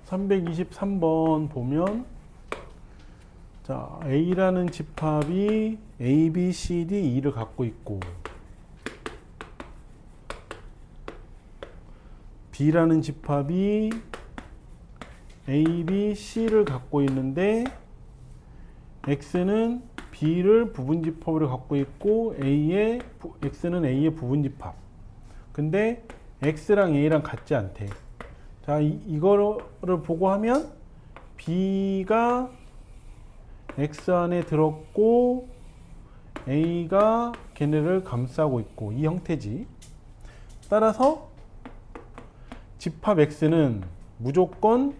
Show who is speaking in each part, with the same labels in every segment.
Speaker 1: 323번 보면 자, A라는 집합이 A, B, C, D, E를 갖고 있고 B라는 집합이 A, B, C를 갖고 있는데 X는 B를 부분집합으로 갖고 있고 X는 A의 부분집합. 근데 X랑 A랑 같지 않대. 자, 이거를 보고 하면 B가 X 안에 들었고 A가 걔네를 감싸고 있고 이 형태지. 따라서 집합 X는 무조건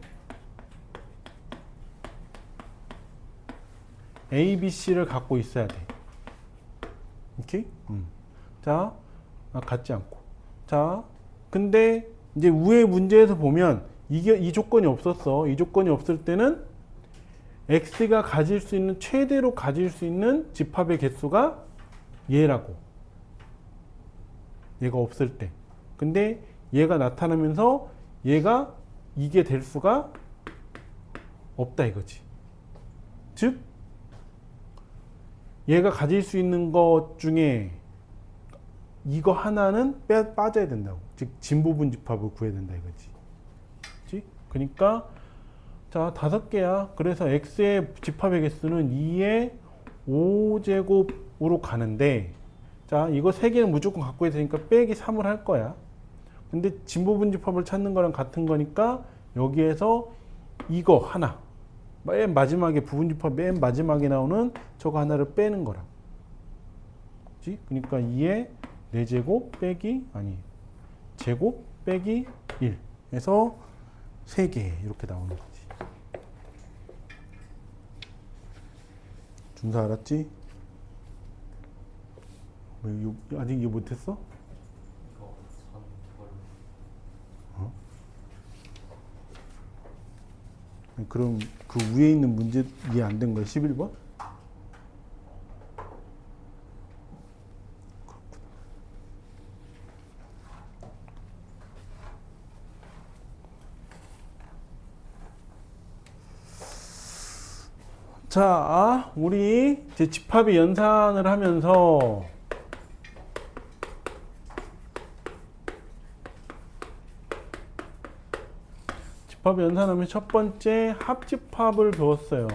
Speaker 1: A, B, C를 갖고 있어야 돼. 오케이? 자, 같지 않고. 자, 근데 이제 위의 문제에서 보면 이 조건이 없었어. 이 조건이 없을 때는 X가 가질 수 있는 최대로 가질 수 있는 집합의 개수가 얘라고. 얘가 없을 때. 근데 얘가 나타나면서 얘가 이게 될 수가 없다 이거지. 즉 얘가 가질 수 있는 것 중에 이거 하나는 빠져야 된다고. 즉 진부분 집합을 구해야 된다 이거지. 그치? 그러니까 자 5개야. 그래서 x의 집합의 개수는 2의 5제곱으로 가는데 자 이거 3개는 무조건 갖고 있으니까 빼기 3을 할 거야. 근데 진부분 집합을 찾는 거랑 같은 거니까 여기에서 이거 하나 맨 마지막에 부분집합 맨 마지막에 나오는 저거 하나를 빼는 거라. 그치? 그러니까 2의 4제곱 빼기 제곱 빼기 1 해서 3개 이렇게 나오는 거지. 준사 알았지? 왜 아직 이해 못했어? 어? 그럼 그 위에 있는 문제 이해 안 된 거야? 11번? 자, 우리 이제 집합의 연산을 하면서 집합의 연산하면 첫 번째 합집합을 배웠어요.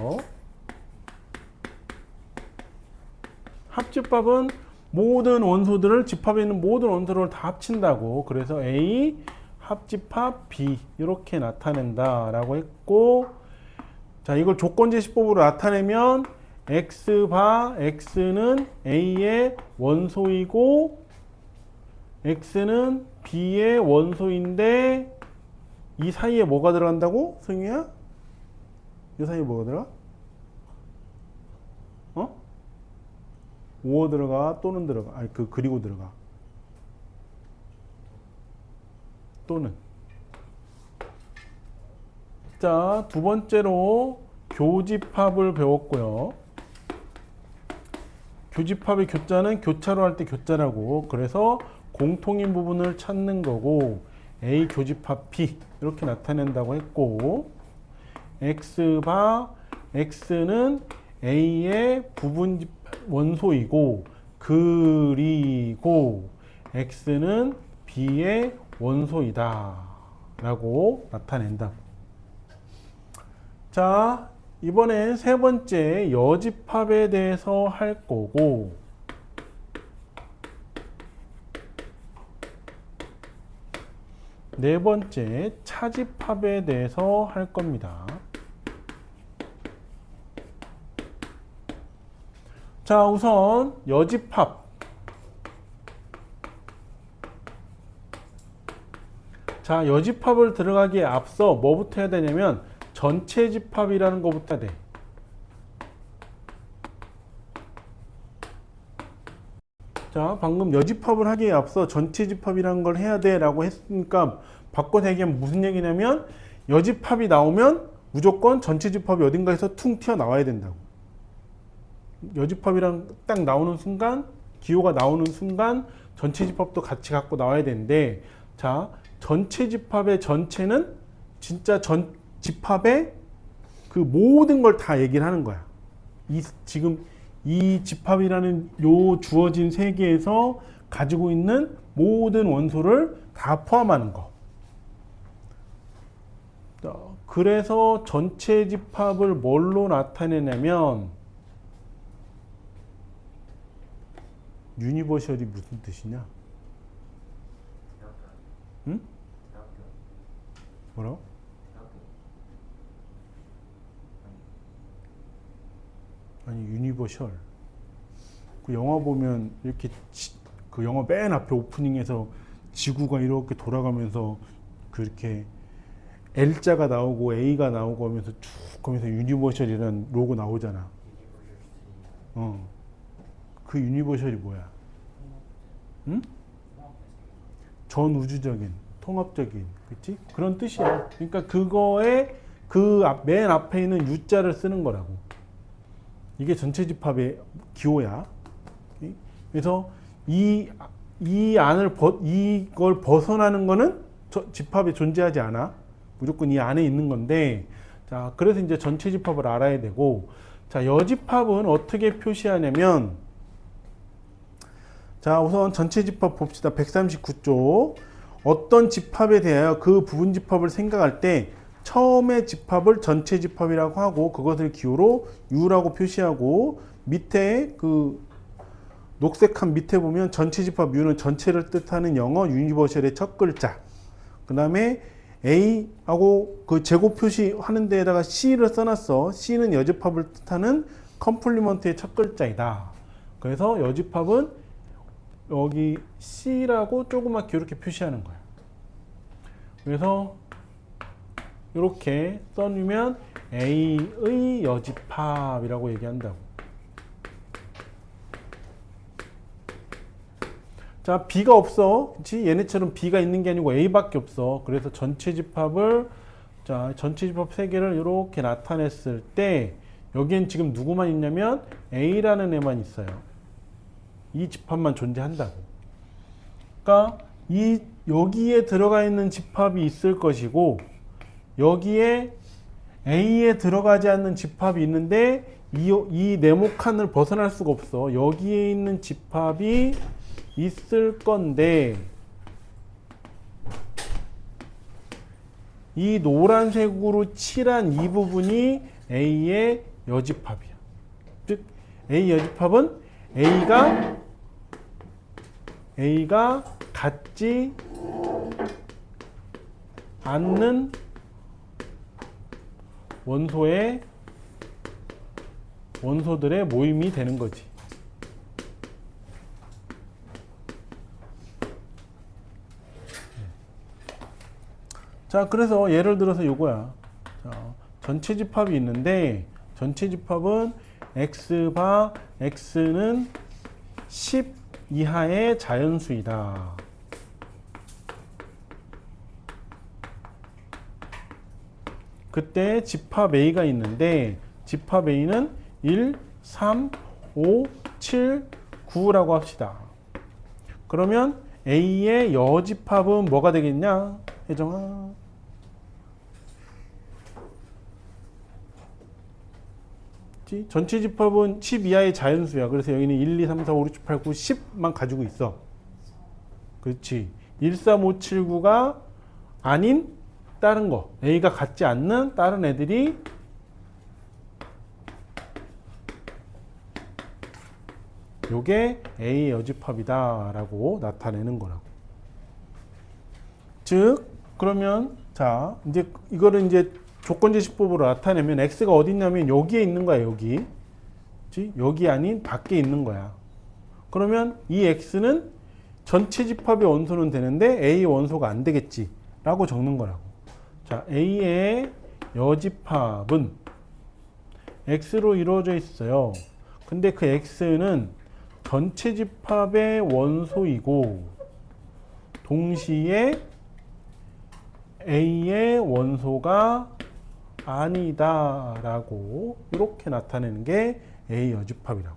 Speaker 1: 합집합은 모든 원소들을 집합에 있는 모든 원소를 다 합친다고. 그래서 A 합집합 B 이렇게 나타낸다 라고 했고 자, 이걸 조건제시법으로 나타내면 X는 A의 원소이고 X는 B의 원소인데 이 사이에 뭐가 들어간다고? 승희야? 이 사이에 뭐가 들어가? 5 들어가 또는 들어가 그리고 들어가 또는 자, 두 번째로 교집합을 배웠고요. 교집합의 교자는 교차로 할 때 교자라고. 그래서 공통인 부분을 찾는 거고 A 교집합 B 이렇게 나타낸다고 했고 X는 A의 부분 원소이고 그리고 X는 B의 원소이다 라고 나타낸다. 자, 이번엔 세 번째 여집합에 대해서 할 거고 네 번째 차집합에 대해서 할 겁니다. 자, 우선 여집합. 자, 여집합을 들어가기에 앞서 뭐부터 해야 되냐면 전체 집합이라는 것부터 해야 돼. 자, 방금 여집합을 하기에 앞서 전체 집합이라는 걸 해야 돼 라고 했으니까 바꿔서 얘기하면 무슨 얘기냐면 여집합이 나오면 무조건 전체 집합이 어딘가에서 퉁 튀어나와야 된다고. 여집합이랑 딱 나오는 순간 기호가 나오는 순간 전체 집합도 같이 갖고 나와야 되는데 자, 전체 집합의 전체는 진짜 집합의 그 모든 걸 다 얘기를 하는 거야. 지금 이 집합이라는 요 주어진 세계에서 가지고 있는 모든 원소를 다 포함하는 거. 그래서 전체 집합을 뭘로 나타내냐면 유니버셜이 무슨 뜻이냐? 응? 뭐라고? 아니 유니버셜. 그 영화 보면 이렇게 그 영화 맨 앞에 오프닝에서 지구가 이렇게 돌아가면서 그렇게 L자가 나오고 A가 나오고 하면서 쭉 하면서 유니버셜이라는 로고 나오잖아. 그 유니버셜이 뭐야? 응? 전 우주적인, 통합적인, 그치? 그런 뜻이야. 그러니까 그거에 그 맨 앞에 있는 U자를 쓰는 거라고. 이게 전체 집합의 기호야. 그래서 이걸 벗어나는 거는 집합에 존재하지 않아. 무조건 이 안에 있는 건데, 자, 그래서 이제 전체 집합을 알아야 되고, 자, 여집합은 어떻게 표시하냐면, 자, 우선 전체 집합 봅시다. 139쪽. 어떤 집합에 대하여 그 부분 집합을 생각할 때, 처음에 집합을 전체 집합이라고 하고, 그것을 기호로 U라고 표시하고, 밑에 그 녹색한 밑에 보면 전체 집합 U는 전체를 뜻하는 영어 유니버셜의 첫 글자. 그 다음에 A하고 그 제곱 표시하는 데에다가 C를 써놨어. C는 여집합을 뜻하는 컴플리먼트의 첫 글자이다. 그래서 여집합은 여기 C라고 조그맣게 이렇게 표시하는 거야. 그래서 이렇게 써주면 A의 여집합이라고 얘기한다고. 자, B가 없어. 그치? 얘네처럼 B가 있는 게 아니고 A밖에 없어. 그래서 전체 집합을, 자, 전체 집합 3개를 이렇게 나타냈을 때, 여기엔 지금 누구만 있냐면 A라는 애만 있어요. 이 집합만 존재한다고. 그러니까 여기에 들어가 있는 집합이 있을 것이고, 여기에 A에 들어가지 않는 집합이 있는데, 이 네모칸을 벗어날 수가 없어. 여기에 있는 집합이 있을 건데, 이 노란색으로 칠한 이 부분이 A의 여집합이야. 즉 A 여집합은 A가 같지 않는 원소들의 모임이 되는 거지. 자, 그래서 예를 들어서 요거야. 자, 전체 집합이 있는데, 전체 집합은 X바 X는 10 이하의 자연수이다. 그때 집합 A가 있는데, 집합 A는 1, 3, 5, 7, 9라고 합시다. 그러면 A의 여집합은 뭐가 되겠냐? 혜정아. 전체 집합은 10 이하의 자연수야. 그래서 여기는 1, 2, 3, 4, 5, 6, 7, 8, 9, 10만 가지고 있어. 그렇지. 1, 3, 5, 7, 9가 아닌 다른 거, A가 같지 않는 다른 애들이 요게 A의 여집합이다 라고 나타내는 거라고. 즉 그러면 자, 이제 이거를 이제 조건제시법으로 나타내면 X가 어디 있냐면 여기에 있는 거야. 여기. 그치? 여기 아닌 밖에 있는 거야. 그러면 이 X는 전체 집합의 원소는 되는데 A의 원소가 안 되겠지 라고 적는 거라고. 자, A의 여집합은 X로 이루어져 있어요. 근데 그 X는 전체 집합의 원소이고 동시에 A의 원소가 아니다 라고 이렇게 나타내는 게 A 여집합이라고.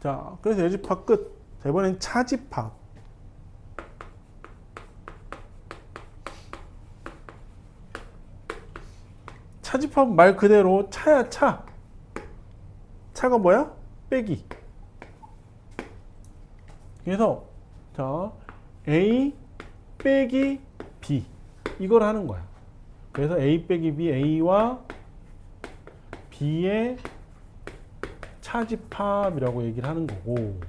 Speaker 1: 자, 그래서 여집합 끝. 자, 이번엔 차집합. 차집합은 말 그대로 차야, 차. 차가 뭐야? 빼기. 그래서 자, A 빼기 B 이걸 하는 거야. 그래서 A 빼기 B, A와 B의 차집합이라고 얘기를 하는 거고,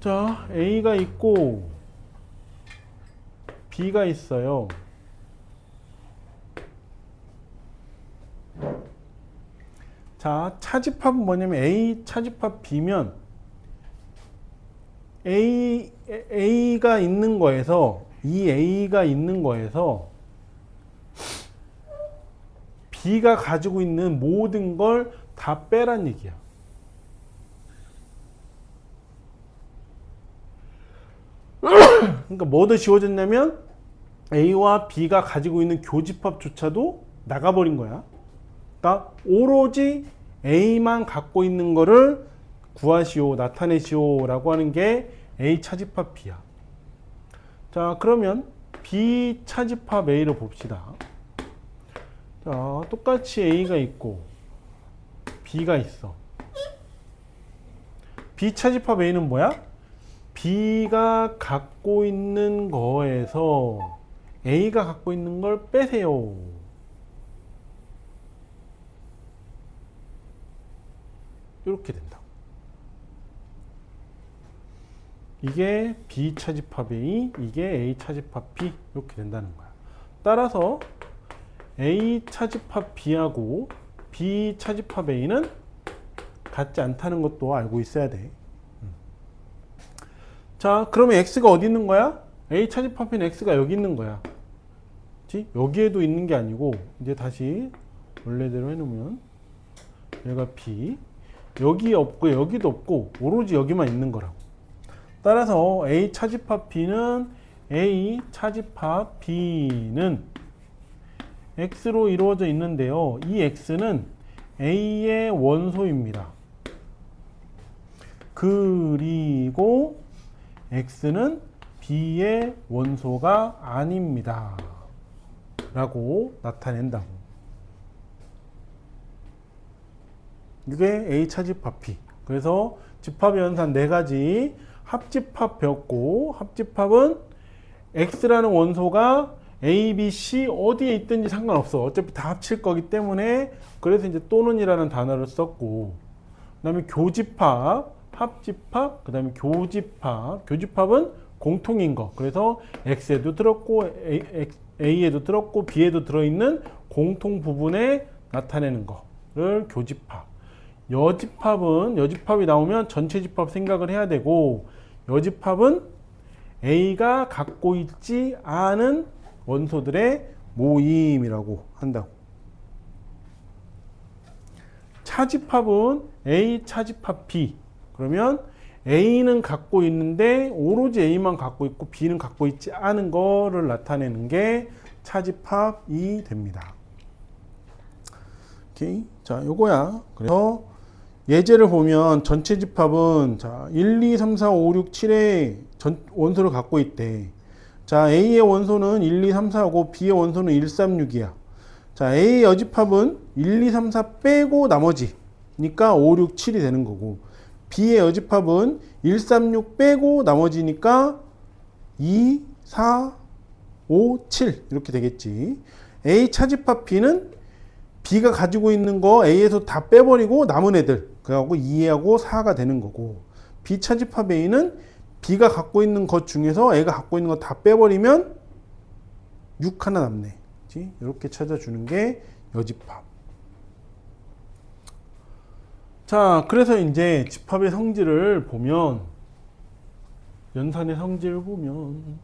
Speaker 1: 자, A가 있고 B가 있어요. 자, 차집합은 뭐냐면 A 차집합 B면 A가 있는 거에서, 이 A가 있는 거에서 B가 가지고 있는 모든 걸 다 빼란 얘기야. 그러니까 뭐도 지워졌냐면 A와 B가 가지고 있는 교집합조차도 나가버린 거야. 그러니까 오로지 A만 갖고 있는 거를 구하시오, 나타내시오 라고 하는 게 A 차집합 B야. 자, 그러면 B 차집합 A를 봅시다. 자, 똑같이 A가 있고 B가 있어. B 차집합 A는 뭐야? B가 갖고 있는 거에서 A가 갖고 있는 걸 빼세요. 이렇게 된다. 이게 B 차집합 A, 이게 A 차집합 B 이렇게 된다는 거야. 따라서 A 차집합 B하고 B 차집합 A는 같지 않다는 것도 알고 있어야 돼. 자, 그러면 X가 어디 있는 거야? A 차집합 B는 X가 여기 있는 거야. 그치? 여기에도 있는 게 아니고, 이제 다시 원래대로 해놓으면 얘가 B, 여기 없고 여기도 없고 오로지 여기만 있는 거라고. 따라서 A 차집합 B는 A 차집합 B는 X로 이루어져 있는데요. 이 X는 A의 원소입니다. 그리고 X는 B의 원소가 아닙니다. 라고 나타낸다고. 이게 A 차집합 B. 그래서 집합의 연산 4가지 합집합 배웠고, 합집합은 X라는 원소가 A, B, C 어디에 있든지 상관없어. 어차피 다 합칠 거기 때문에, 그래서 이제 또는이라는 단어를 썼고, 그 다음에 교집합, 합집합, 그 다음에 교집합. 교집합은 공통인 거. 그래서 X에도 들었고, A에도 들었고, B에도 들어있는 공통 부분에 나타내는 거를 교집합. 여집합이 나오면 전체 집합 생각을 해야 되고, 여집합은 A가 갖고 있지 않은 원소들의 모임이라고 한다고. 차집합은 A 차집합 B. 그러면 A는 갖고 있는데 오로지 A만 갖고 있고 B는 갖고 있지 않은 거를 나타내는 게 차집합이 됩니다. 오케이. 자, 요거야. 그래서 예제를 보면 전체 집합은 자, 1, 2, 3, 4, 5, 6, 7의 원소를 갖고 있대. 자, A의 원소는 1, 2, 3, 4고 B의 원소는 1, 3, 6이야. 자, A의 여집합은 1, 2, 3, 4 빼고 나머지니까 5, 6, 7이 되는 거고, B의 여집합은 1, 3, 6 빼고 나머지니까 2, 4, 5, 7 이렇게 되겠지. A 차집합 B는 B가 가지고 있는 거 A에서 다 빼버리고 남은 애들, 그래갖고 2하고 4가 되는 거고, B 차집합 A는 B가 갖고 있는 것 중에서 A가 갖고 있는 거 다 빼버리면 6 하나 남네. 그치? 이렇게 찾아주는 게 여집합. 자, 그래서 이제 집합의 성질을 보면, 연산의 성질을 보면,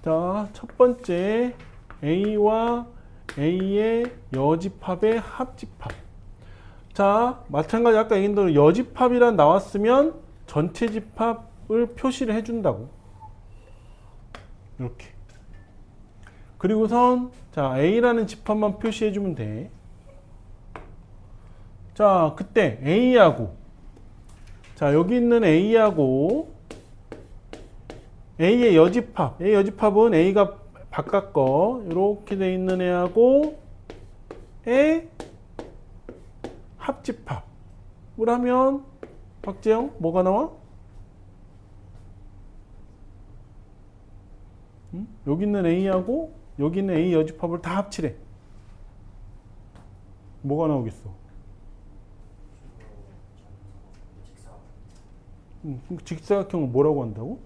Speaker 1: 자, 첫 번째 A와 A의 여집합의 합집합. 자, 마찬가지 아까 얘기한 대로 여집합이란 나왔으면 전체 집합을 표시를 해준다고. 이렇게. 그리고선 자, A라는 집합만 표시해주면 돼. 자, 그때 A하고 자, 여기 있는 A하고 A의 여집합. A 여집합은 A가 바깥 거 이렇게 돼 있는 애하고 의 합집합을 하면 박재영 뭐가 나와? 응? 여기 있는 A하고 여기 있는 A 여집합을 다 합치래. 뭐가 나오겠어? 직사각형을 뭐라고 한다고?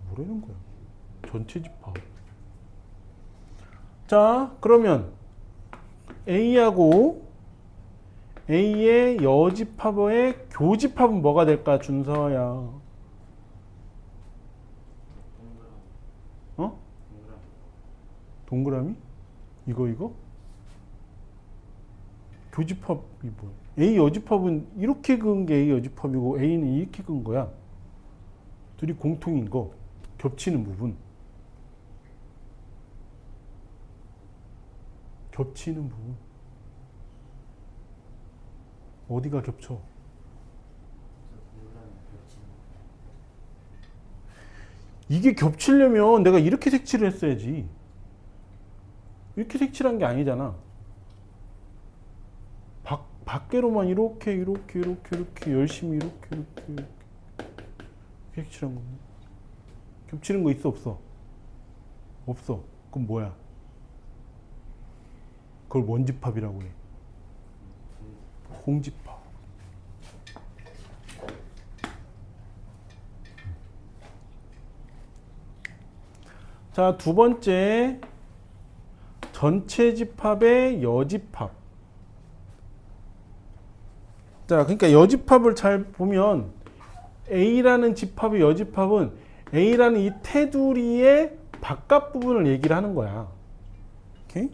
Speaker 1: 뭐라는 거야? 전체 집합. 자, 그러면 A하고 A의 여집합의 교집합은 뭐가 될까? 준서야. 어? 동그라미? 이거? 교집합이 뭐야? A 여집합은 이렇게 그은 게 A 여집합이고 A는 이렇게 그은 거야. 둘이 공통인 거. 겹치는 부분. 겹치는 부분. 어디가 겹쳐? 이게 겹치려면 내가 이렇게 색칠을 했어야지. 이렇게 색칠한 게 아니잖아. 밖으로만 이렇게 열심히 이렇게 색칠한 거네. 겹치는 거 있어 없어? 없어. 그럼 뭐야? 그걸 뭔 집합이라고 해? 공집합. 자, 두 번째 전체 집합의 여집합. 자, 그러니까 여집합을 잘 보면 A라는 집합의 여집합은 A라는 이 테두리의 바깥 부분을 얘기를 하는 거야. 오케이?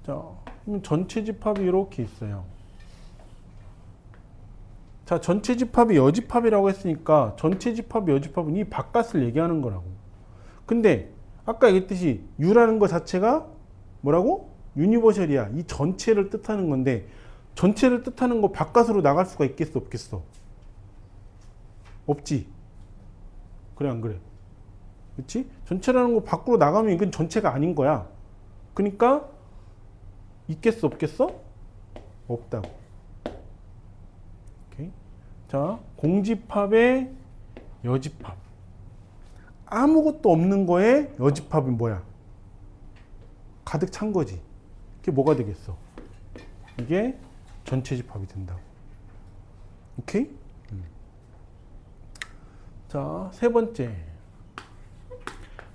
Speaker 1: 자, 그럼 전체 집합이 이렇게 있어요. 자, 전체 집합이 여집합이라고 했으니까 전체 집합의 여집합은 이 바깥을 얘기하는 거라고. 근데 아까 얘기했듯이 U라는 거 자체가 뭐라고? 유니버셜이야. 이 전체를 뜻하는 건데 전체를 뜻하는 거 바깥으로 나갈 수가 있겠어 없겠어? 없지. 그래 안 그래? 그렇지? 전체라는 거 밖으로 나가면 이건 전체가 아닌 거야. 그러니까 있겠어 없겠어? 없다고. 오케이. 자, 공집합의 여집합. 아무것도 없는 거에 여집합이 뭐야? 가득 찬 거지. 그게 뭐가 되겠어? 이게 전체 집합이 된다고. 오케이? 자, 세 번째.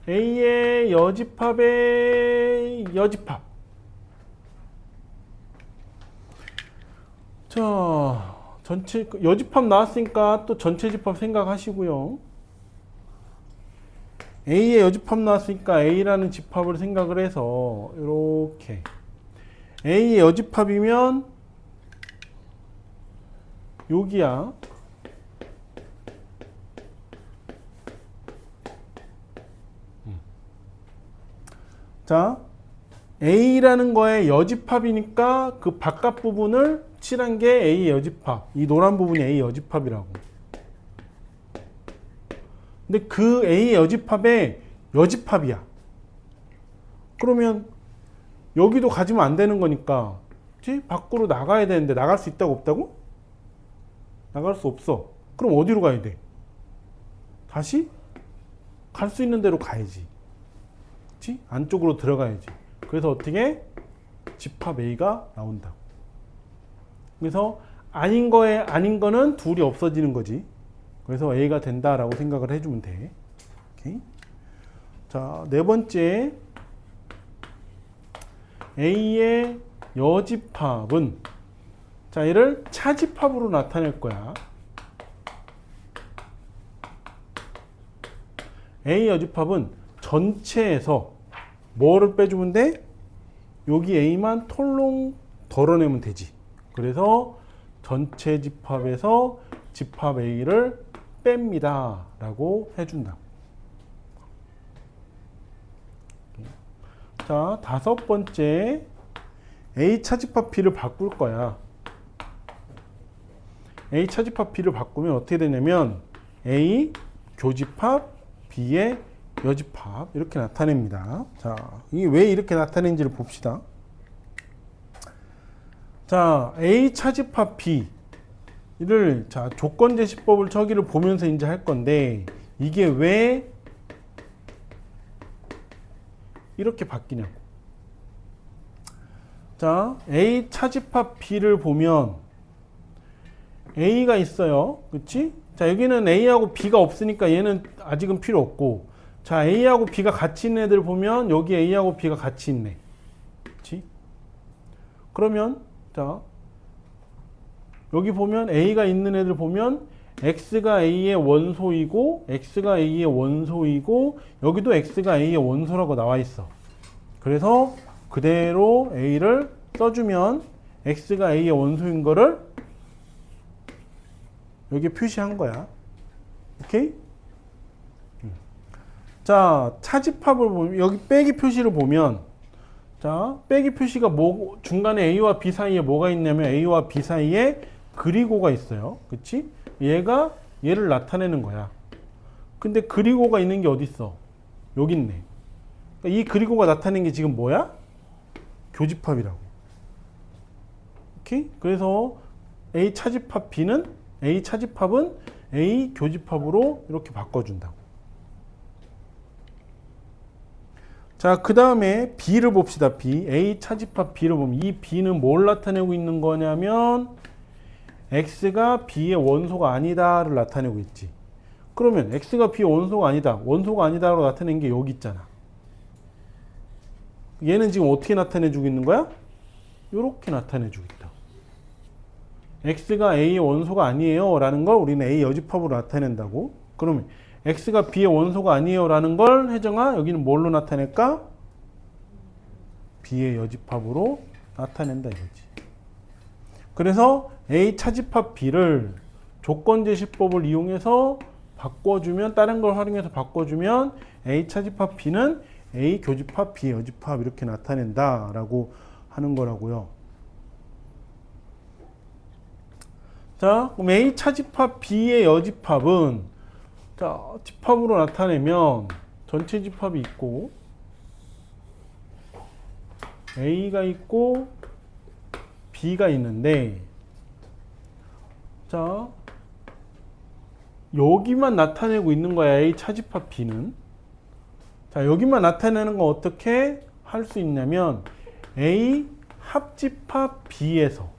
Speaker 1: A의 여집합의 여집합. 자, 전체 여집합 나왔으니까 또 전체 집합 생각하시고요. A의 여집합 나왔으니까 A라는 집합을 생각을 해서 이렇게 A의 여집합이면 여기야. 자, A라는 거에 여집합이니까 그 바깥 부분을 칠한 게 A의 여집합. 이 노란 부분이 A의 여집합이라고. 근데 그 A의 여집합의 여집합이야. 그러면 여기도 가지면 안 되는 거니까 그치? 밖으로 나가야 되는데 나갈 수 있다고 없다고? 나갈 수 없어. 그럼 어디로 가야 돼? 다시 갈 수 있는 대로 가야지. 그치? 안쪽으로 들어가야지. 그래서 어떻게? 집합 A가 나온다. 그래서 아닌 거에 아닌 거는 둘이 없어지는 거지. 그래서 A가 된다라고 생각을 해주면 돼. 오케이? 자, 네 번째. A의 여집합은 자, 얘를 차집합으로 나타낼 거야. A 여집합은 전체에서 뭐를 빼주면 돼? 여기 A만 톨롱 덜어내면 되지. 그래서 전체 집합에서 집합 A를 뺍니다 라고 해준다. 자, 다섯 번째. A 차집합 B를 바꿀 거야. A 차집합 B를 바꾸면 어떻게 되냐면 A 교집합 B의 여집합 이렇게 나타냅니다. 자, 이게 왜 이렇게 나타내는지를 봅시다. 자, A 차집합 B를 자 조건제시법을 저기를 보면서 이제 할 건데 이게 왜 이렇게 바뀌냐고. 자, A 차집합 B를 보면 A가 있어요. 그치? 자, 여기는 A하고 B가 없으니까 얘는 아직은 필요 없고, 자, A하고 B가 같이 있는 애들 보면 여기 A하고 B가 같이 있네. 그치? 그러면 자, 여기 보면 A가 있는 애들 보면 X가 A의 원소이고 X가 A의 원소이고 여기도 X가 A의 원소라고 나와 있어. 그래서 그대로 A를 써주면 X가 A의 원소인 거를 여기 표시한 거야. 오케이? 자, 차집합을 보면 여기 빼기 표시를 보면 자, 빼기 표시가 뭐 중간에 A와 B 사이에 뭐가 있냐면 A와 B 사이에 그리고가 있어요. 그치? 얘가 얘를 나타내는 거야. 근데 그리고가 있는 게 어디 있어? 여기 있네. 그러니까 이 그리고가 나타내는 게 지금 뭐야? 교집합이라고. 오케이? 그래서 A 차집합 B는 A 차집합은 A 교집합으로 이렇게 바꿔준다고. 자, 그 다음에 B를 봅시다. B. A 차집합 B를 보면 이 B는 뭘 나타내고 있는 거냐면 X가 B의 원소가 아니다를 나타내고 있지. 그러면 X가 B의 원소가 아니다. 원소가 아니다로 나타낸 게 여기 있잖아. 얘는 지금 어떻게 나타내주고 있는 거야? 이렇게 나타내주고 있다. X가 A의 원소가 아니에요 라는 걸 우리는 A 여집합으로 나타낸다고. 그러면 X가 B의 원소가 아니에요 라는 걸 혜정아 여기는 뭘로 나타낼까? B의 여집합으로 나타낸다 이거지. 그래서 A 차집합 B를 조건제시법을 이용해서 바꿔주면 다른 걸 활용해서 바꿔주면 A 차집합 B는 A 교집합 B의 여집합 이렇게 나타낸다 라고 하는 거라고요. 자, 그럼 A 차집합 B의 여집합은 자, 집합으로 나타내면 전체 집합이 있고 A가 있고 B가 있는데 자, 여기만 나타내고 있는 거야. A 차집합 B는. 자, 여기만 나타내는 건 어떻게 할 수 있냐면 A 합집합 B에서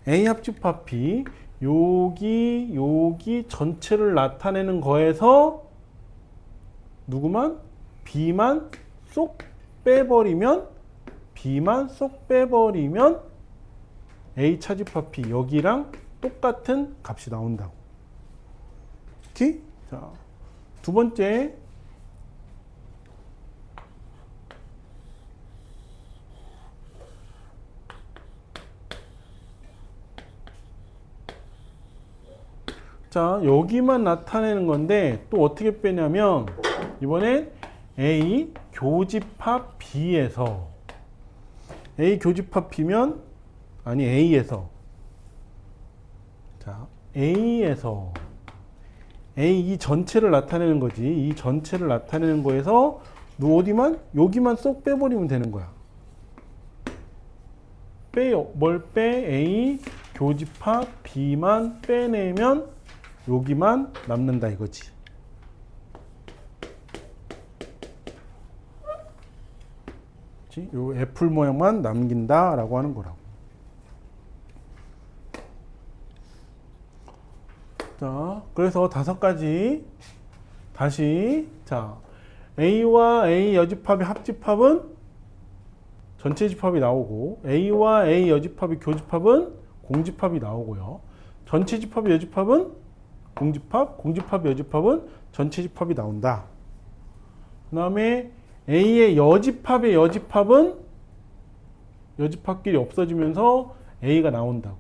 Speaker 1: A 합집합 B 여기 전체를 나타내는 거에서 누구만? B만 쏙 빼버리면 A 차집합 B 여기랑 똑같은 값이 나온다고. 오케이? 자, 두 번째 자, 여기만 나타내는 건데 또 어떻게 빼냐면 이번엔 A 교집합 B에서 A 교집합 B면 아니 A에서 자, A에서 A 이 전체를 나타내는 거지. 이 전체를 나타내는 거에서 어디만? 여기만 쏙 빼버리면 되는 거야. 빼요. 뭘 빼? A 교집합 B만 빼내면 여기만 남는다 이거지. 요 애플 모양만 남긴다 라고 하는 거라고. 자, 그래서 5가지 다시 자, A와 A 여집합의 합집합은 전체 집합이 나오고 A와 A 여집합의 교집합은 공집합이 나오고요. 전체 집합의 여집합은 공집합, 공집합의 여집합은 전체 집합이 나온다. 그 다음에 A의 여집합의 여집합은 여집합끼리 없어지면서 A가 나온다고.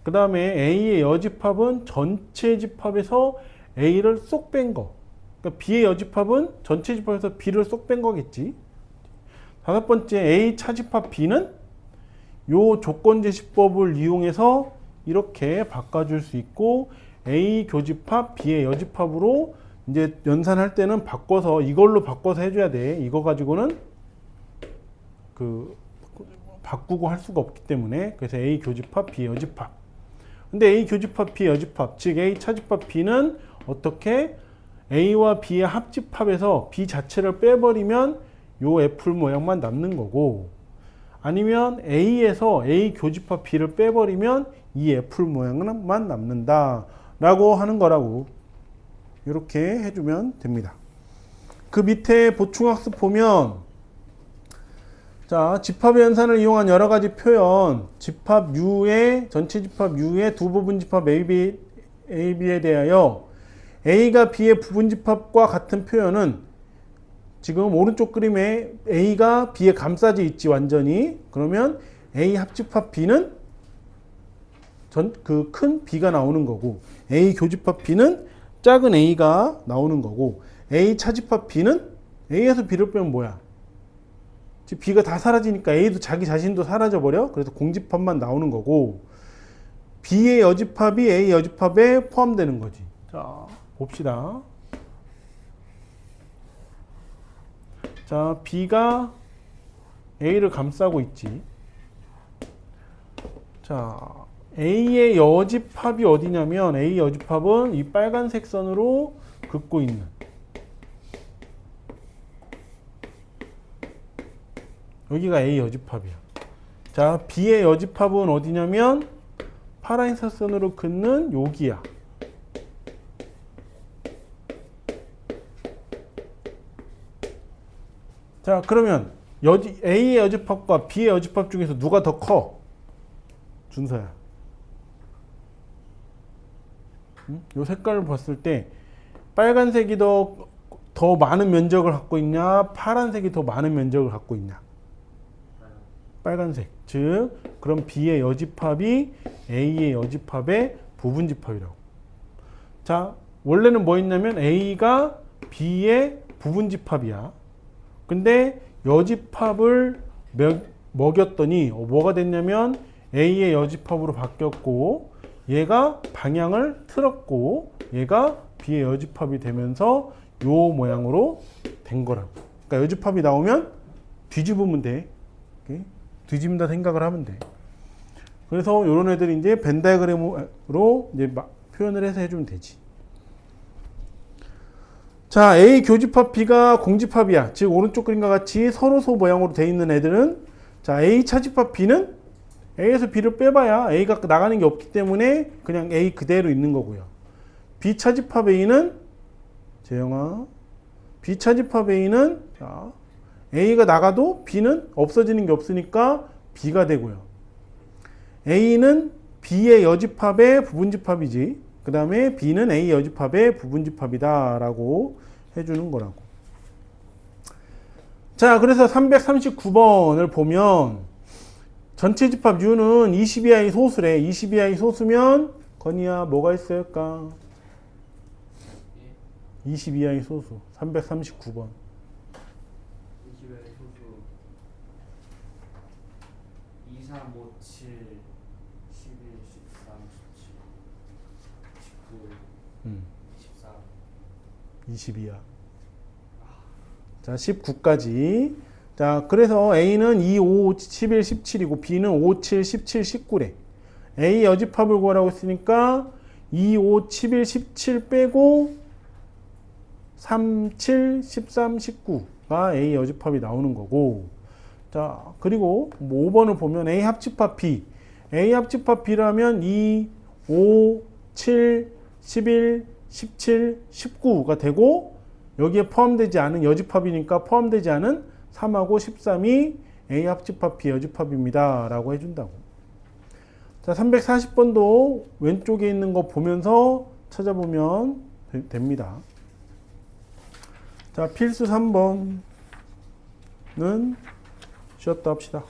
Speaker 1: 그 다음에 A의 여집합은 전체 집합에서 A를 쏙 뺀 거. 그러니까 B의 여집합은 전체 집합에서 B를 쏙 뺀 거겠지. 5번째 A 차집합 B는 요 조건제시법을 이용해서 이렇게 바꿔줄 수 있고 A 교집합, B의 여집합으로 이제 연산할 때는 바꿔서 이걸로 바꿔서 해줘야 돼. 이거 가지고는 바꾸고 할 수가 없기 때문에 그래서 A 교집합, B 여집합. 근데 A 교집합, B 여집합, 즉 A 차집합 B는 어떻게 A와 B의 합집합에서 B 자체를 빼버리면 요 애플 모양만 남는 거고, 아니면 A에서 A 교집합 B를 빼버리면 이 애플 모양만 남는다 라고 하는 거라고 이렇게 해주면 됩니다. 그 밑에 보충학습 보면 자, 집합의 연산을 이용한 여러 가지 표현, 집합 U의 전체 집합 U의 두 부분 집합 AB에 대하여 A가 B의 부분 집합과 같은 표현은 지금 오른쪽 그림에 A가 B에 감싸져 있지 완전히. 그러면 A 합집합 B는 그 큰 B가 나오는 거고, A 교집합 B는 작은 A가 나오는 거고, A 차집합 B는 A에서 B를 빼면 뭐야? B가 다 사라지니까 A도 자기 자신도 사라져버려. 그래서 공집합만 나오는 거고, B의 여집합이 A 여집합에 포함되는 거지. 자, 봅시다. 자, B가 A를 감싸고 있지. 자, A의 여집합이 어디냐면 A 여집합은 이 빨간색 선으로 긋고 있는 여기가 A 여집합이야. 자, B의 여집합은 어디냐면 파란색 선으로 긋는 여기야. 자, 그러면 A의 여집합과 B의 여집합 중에서 누가 더 커? 준서야. 요 색깔을 봤을 때 빨간색이 더 많은 면적을 갖고 있냐, 파란색이 더 많은 면적을 갖고 있냐? 빨간색. 즉 그럼 B의 여집합이 A의 여집합의 부분집합이라고. 자, 원래는 뭐 있냐면 A가 B의 부분집합이야. 근데 여집합을 먹였더니 뭐가 됐냐면 A의 여집합으로 바뀌었고, 얘가 방향을 틀었고 얘가 B의 여집합이 되면서 요 모양으로 된 거라고. 그러니까 여집합이 나오면 뒤집으면 돼. 뒤집는다 생각을 하면 돼. 그래서 이런 애들이 이제 벤 다이어그램으로 이제 표현을 해서 해주면 되지. 자, A 교집합 B가 공집합이야. 즉 오른쪽 그림과 같이 서로소 모양으로 되어 있는 애들은, 자, A 차집합 B는 A에서 B를 빼봐야 A가 나가는 게 없기 때문에 그냥 A 그대로 있는 거고요. B 차집합 A는, 재영아, B 차집합 A는, 자, A가 나가도 B는 없어지는 게 없으니까 B가 되고요. A는 B의 여집합의 부분집합이지. 그 다음에 B는 A 여집합의 부분집합이다 라고 해주는 거라고. 자, 그래서 339번을 보면 전체 집합 U는 22i 소수래. 22i 소수면 건이야 뭐가 있을까? 22i 소수 339번.
Speaker 2: 22i 소수 2, 3, 5, 7, 11, 13, 17, 19, 24
Speaker 1: 22야. 자, 19까지. 자, 그래서 A는 2, 5, 11, 17이고 B는 5, 7, 17, 19래. A 여집합을 구하라고 했으니까 2, 5, 11, 17 빼고 3, 7, 13, 19가 A 여집합이 나오는 거고. 자, 그리고 뭐 5번을 보면 A 합집합 B. A 합집합 B라면 2, 5, 7, 11, 17, 19가 되고, 여기에 포함되지 않은 여집합이니까 포함되지 않은 3하고 13이 A 합집합 B 여집합입니다 라고 해준다고. 자, 340번도 왼쪽에 있는 거 보면서 찾아보면 됩니다. 자, 필수 3번은 쉬었다 합시다.